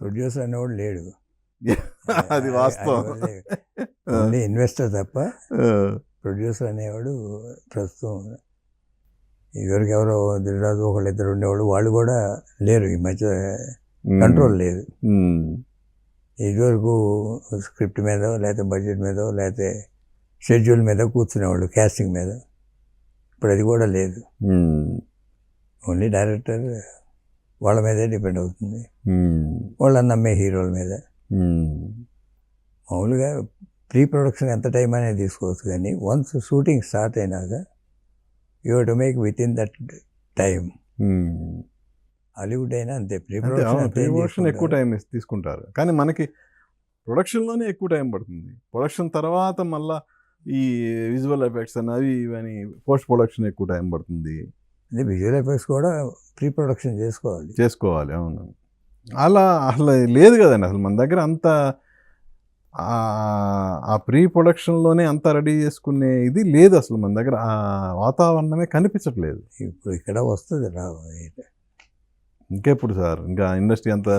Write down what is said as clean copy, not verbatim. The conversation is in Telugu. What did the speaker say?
ప్రొడ్యూసర్ అనేవాడు లేడు. అది వాస్తవం. ఓన్లీ ఇన్వెస్టర్ తప్ప ప్రొడ్యూసర్ అనేవాడు ప్రస్తుతం ఇదివరకు ఎవరో దిల్రాజు ఒకళ్ళిద్దరు ఉండేవాళ్ళు, వాళ్ళు కూడా లేరు ఈ మధ్య. కంట్రోల్ లేదు. ఇదివరకు స్క్రిప్ట్ మీద లేకపోతే బడ్జెట్ మీద లేకపోతే షెడ్యూల్ మీద కూర్చునేవాళ్ళు, క్యాస్టింగ్ మీద. ఇప్పుడు అది కూడా లేదు. ఓన్లీ డైరెక్టర్ వాళ్ళ మీదే డిపెండ్ అవుతుంది, వాళ్ళని నమ్మే హీరోల మీద. మామూలుగా ప్రీ ప్రొడక్షన్ ఎంత టైం అనేది తీసుకోవచ్చు, కానీ వన్స్ షూటింగ్ స్టార్ట్ అయినాక you have to make with in that time. Hollywood అయినా అంతే, ప్రీ ప్రొడక్షన్ ఎక్కువ టైం తీసుకుంటారు, కానీ మనకి ప్రొడక్షన్లోనే ఎక్కువ టైం పడుతుంది. ప్రొడక్షన్ తర్వాత మళ్ళీ ఈ విజువల్ ఎఫెక్ట్స్ అని అవి ఇవని పోస్ట్ ప్రొడక్షన్ ఎక్కువ టైం పడుతుంది. అదే విజువల్ ఎఫెక్ట్స్ కూడా ప్రీ ప్రొడక్షన్ చేసుకోవాలి. అవును, అలా అసలు లేదు కదండి. అసలు మన దగ్గర అంత ఆ ప్రీ ప్రొడక్షన్లోనే అంతా రెడీ చేసుకునే ఇది లేదు అసలు మన దగ్గర. ఆ వాతావరణమే కనిపించట్లేదు. ఇప్పుడు ఇక్కడ వస్తుంది ఇంకెప్పుడు సార్, ఇంకా ఇండస్ట్రీ అంతా